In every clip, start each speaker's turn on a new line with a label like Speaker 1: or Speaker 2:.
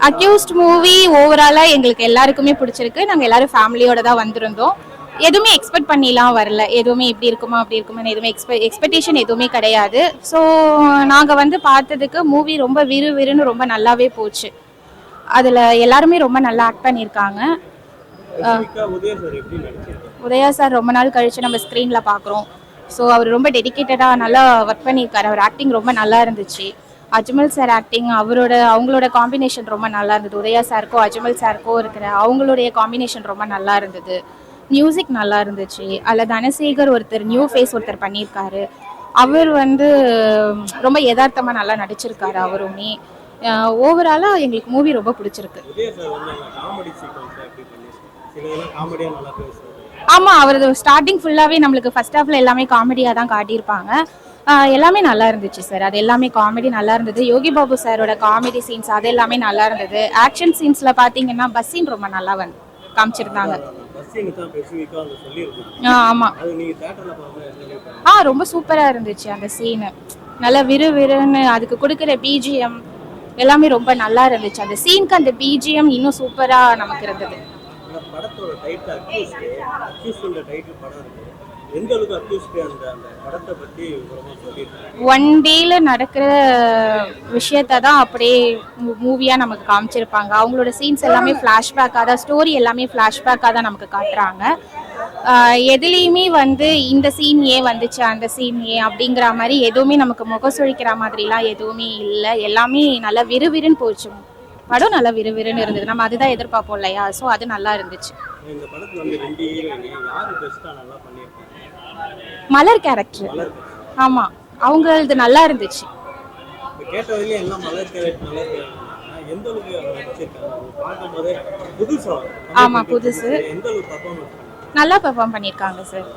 Speaker 1: Accused movie ஓவராலா எங்களுக்கு எல்லாருக்குமே பிடிச்சிருக்கு. நாங்க எல்லாரும் ஃபேமிலியோட தான் வந்திருந்தோம். எதுவுமே எக்ஸ்பெக்ட் பண்ணிலாம் வரல. எதுவுமே இப்படி இருக்குமா அப்படி இருக்குமான்னு எதுவுமே எக்ஸ்பெக்டேஷன் எதுவுமே கிடையாது. ஸோ நாங்கள் வந்து பார்த்ததுக்கு மூவி ரொம்ப விறுவிறுன்னு ரொம்ப நல்லாவே போச்சு. அதில் எல்லாருமே ரொம்ப நல்லா ஆக்ட் பண்ணியிருக்காங்க. உதயா சார் ரொம்ப நாள் கழிச்சு நம்ம ஸ்க்ரீனில் பார்க்குறோம். ஸோ அவர் ரொம்ப டெடிக்கேட்டடாக நல்லா ஒர்க் பண்ணியிருக்காரு. அவர் ஆக்டிங் ரொம்ப நல்லா இருந்துச்சு. அஜ்மல் சார் ஆக்டிங் அவங்களோட காம்பினேஷன் ரொம்ப நல்லா இருந்தது. உதயா சாருக்கோ அஜ்மல் சாருக்கோ இருக்கிற அவங்களுடைய காம்பினேஷன் ரொம்ப நல்லா இருந்தது. மியூசிக் நல்லா இருந்துச்சு. அதில் தனசேகர் ஒருத்தர் நியூ ஃபேஸ் ஒருத்தர் பண்ணியிருக்காரு. அவர் வந்து ரொம்ப யதார்த்தமாக நல்லா நடிச்சிருக்காரு அவருமே. ஓவராலாக எங்களுக்கு மூவி ரொம்ப பிடிச்சிருக்கு. ஆமாம், அவரது ஸ்டார்டிங் ஃபுல்லாகவே நம்மளுக்கு ஃபர்ஸ்ட் ஹாஃபில் எல்லாமே காமெடியாக தான் காட்டியிருப்பாங்க. எல்லாமே நல்லா இருந்துச்சு சார். அது எல்லாமே காமெடி நல்லா இருந்தது. யோகி பாபு சாரோட காமெடி சீன்ஸ் அது எல்லாமே நல்லா இருந்தது. ஆக்ஷன் சீன்ஸில் பார்த்தீங்கன்னா பஸ் சீன் ரொம்ப நல்லா காமிச்சிருந்தாங்க. ஆமாம், ரொம்ப சூப்பராக இருந்துச்சு அந்த சீனு. நல்லா விறுவிறுன்னு அதுக்கு கொடுக்குற பிஜிஎம் எல்லாமே ரொம்ப நல்லா இருந்துச்சு. அந்த சீனுக்கு அந்த பிஜிஎம் இன்னும் சூப்பராக நமக்கு இருந்தது. படத்தோட டைட்டில் அக்யூஸ்ட் டைட்டில் படம் இருக்கு. எந்த அளவுக்கு அக்யூஸ்ட் அந்த படத்தை பத்தி விவரமா சொல்லிருக்காங்க. ஒன் டேல நடக்கிற விஷயத்தை தான் அப்படியே மூவியா நமக்கு காமிச்சிருப்பாங்க. அவங்களோட சீன்ஸ் எல்லாமே ஃப்ளாஷ்பேக்காக தான், ஸ்டோரி எல்லாமே ஃப்ளாஷ்பேக்காக தான் நமக்கு காட்டுறாங்க. எதுலேயுமே வந்து இந்த சீன் ஏன் வந்துச்சு அந்த சீன் ஏன் அப்படிங்கிற மாதிரி எதுவுமே நமக்கு முகம் சுழிக்கிற மாதிரிலாம் எதுவுமே இல்லை. எல்லாமே நல்லா விறுவிறுன்னு போச்சு. படம் நல்லா விறுவிறுன்னு இருந்தது. நம்ம அதுதான் எதிர்பார்ப்போம் இல்லையா? ஸோ அது நல்லா இருந்துச்சு. மலர் கேரக்டர், ஆமாம், அவங்களது நல்லா இருந்துச்சு. ஆமாம், புதுசு, நல்லா பெர்ஃபார்ம் பண்ணியிருக்காங்க சார்.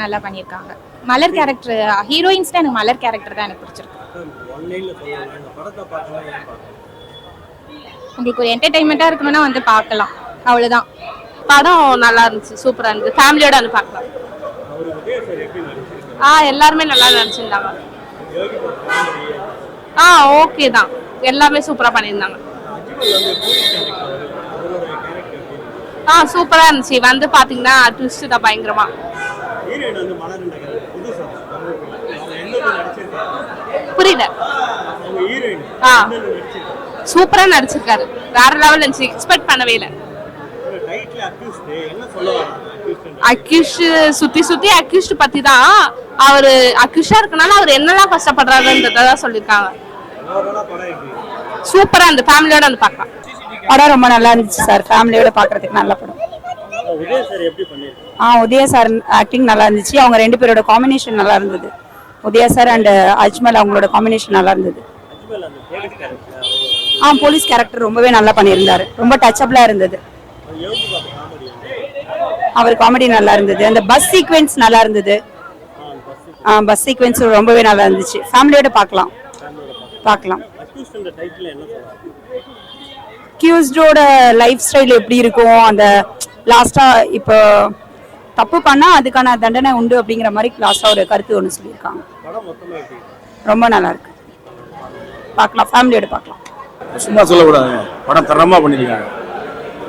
Speaker 1: நல்லா பண்ணியிருக்காங்க. மலர் கேரக்டர், ஹீரோயின்ஸ் தான் எனக்கு மலர் கேரக்டர் தான் எனக்கு பிடிச்சிருக்கு. உங்களுக்கு ஒரு என்டர்டைன்மெண்ட்டாக இருக்கணும்னா வந்து பார்க்கலாம், அவ்வளோதான். படம் நல்லா இருந்துச்சு, சூப்பராக இருந்துச்சு. ஃபேமிலியோட வந்து பார்க்கலாம். எல்லாருமே நல்லா நடிச்சிருந்தாங்க. ஓகே தான், எல்லாமே சூப்பராக பண்ணியிருந்தாங்க. சூப்பராக இருந்துச்சு. வந்து பார்த்தீங்கன்னா ட்விஸ்ட் தான் பயங்கரமா. புரியல. சூப்பரா நடிச்சிருக்காரு. வேற லெவல் இருந்துச்சு. எக்ஸ்பெக்ட் பண்ணவே இல்லை. அக்யூஸ்ட் சுத்தி சுத்தி அக்யூஸ்ட் பத்தி தான். அவரு அக்யூஸ்டா இருக்கனால அவர் என்னெல்லாம் கஷ்டப்படுறாருன்றதான் சொல்லியிருக்காங்க. சூப்பரா இந்த ஃபேமிலியோட வந்து பார்க்கலாம்.
Speaker 2: படம் ரொம்ப நல்லா இருந்துச்சு சார். ஃபேமிலியோட பார்க்கறதுக்கு நல்ல படம். உதயா சார் ஆக்டிங் நல்லா இருந்துச்சு. அவங்க ரெண்டு பேரோட காம்பினேஷன் நல்லா இருந்தது. உதயா சார் அண்ட் அஜ்மல் அவங்களோட காம்பினேஷன் நல்லா இருந்தது. போலீஸ் கேரக்டர் ரொம்பவே நல்லா பண்ணியிருந்தாரு. ரொம்ப டச்சபிளா இருந்தது. அவர் காமெடி நல்லா இருந்தது. அந்த பஸ் சீக்வென்ஸ் நல்லா இருந்தது. பஸ் சீக்வென்ஸ் ரொம்பவே நல்லா இருந்துச்சு. ஃபேமிலியோட பார்க்கலாம். அக்யூஸ்டோட லைஃப் ஸ்டைல் எப்படி இருக்கும், அந்த லாஸ்டா இப்போ தப்பு பண்ணா அதுக்கான தண்டனை உண்டு அப்படிங்கிற மாதிரி லாஸ்டா ஒரு கருத்து ஒன்று சொல்லியிருக்காங்க. ரொம்ப நல்லா இருக்கு. பார்க்கலாம், ஃபேமிலியோட பார்க்கலாம்.
Speaker 3: சும்மா சொல்லக்கூடாதுங்க, படம் தரமாக பண்ணியிருக்காங்க.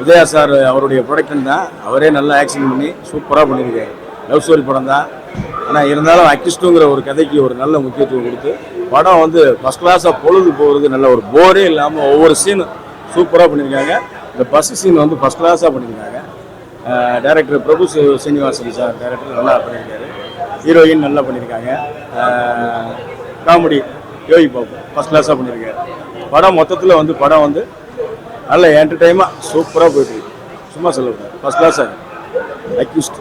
Speaker 3: உதயா சார் அவருடைய ப்ரொடக்ஷன் தான். அவரே நல்லா ஆக்ஷன் பண்ணி சூப்பராக பண்ணியிருக்காரு. லவ் ஸ்டோரி படம் தான். ஆனால் இருந்தாலும் அக்யூஸ்டுங்கிற ஒரு கதைக்கு ஒரு நல்ல முக்கியத்துவம் கொடுத்து படம் வந்து ஃபஸ்ட் கிளாஸாக பொழுது போகிறது, நல்ல ஒரு போரே இல்லாமல் ஒவ்வொரு சீனும் சூப்பராக பண்ணியிருக்காங்க. இந்த பஸ் சீன் வந்து ஃபஸ்ட் கிளாஸாக பண்ணியிருக்காங்க. டைரக்டர் பிரபு சீனிவாசன் சார் டைரக்டர் நல்லா பண்ணியிருக்காரு. ஹீரோயின் நல்லா பண்ணியிருக்காங்க. காமெடி யோகி பாபு ஃபஸ்ட் கிளாஸாக பண்ணியிருக்காரு. படம் மொத்தத்தில் வந்து படம் வந்து நல்ல என்டர்டைமாக சூப்பராக போயிட்டு சும்மா சொல்லக்கூடாது. ஃபஸ்ட் கிளாஸாக அக்யூஸ்ட்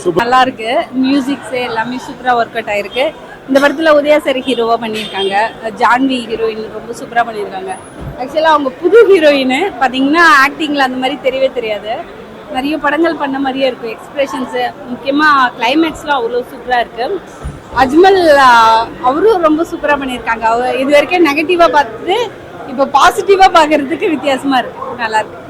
Speaker 3: சூப்பர்
Speaker 4: நல்லா இருக்கு. மியூசிக்ஸ் எல்லாமே சூப்பராக ஒர்க் அவுட் ஆயிருக்கு. இந்த படத்தில் உதயா சார் ஹீரோவாக பண்ணியிருக்காங்க. ஜான்வி ஹீரோயின் ரொம்ப சூப்பராக பண்ணியிருக்காங்க. ஆக்சுவலாக அவங்க புது ஹீரோயின் பார்த்தீங்கன்னா ஆக்டிங்கில் அந்த மாதிரி தெரியவே தெரியாது. நிறைய படங்கள் பண்ண மாதிரியே இருக்கும். எக்ஸ்பிரஷன்ஸு முக்கியமாக கிளைமேக்ஸ்லாம் அவ்வளோ சூப்பராக இருக்குது. அஜ்மல் அவரும் ரொம்ப சூப்பராக பண்ணியிருக்காங்க. இது வரைக்கும் நெகட்டிவாக பார்த்துட்டு இப்போ பாசிட்டிவாக பார்க்குறதுக்கு வித்தியாசமாக இருக்குது. நல்லாயிருக்கு.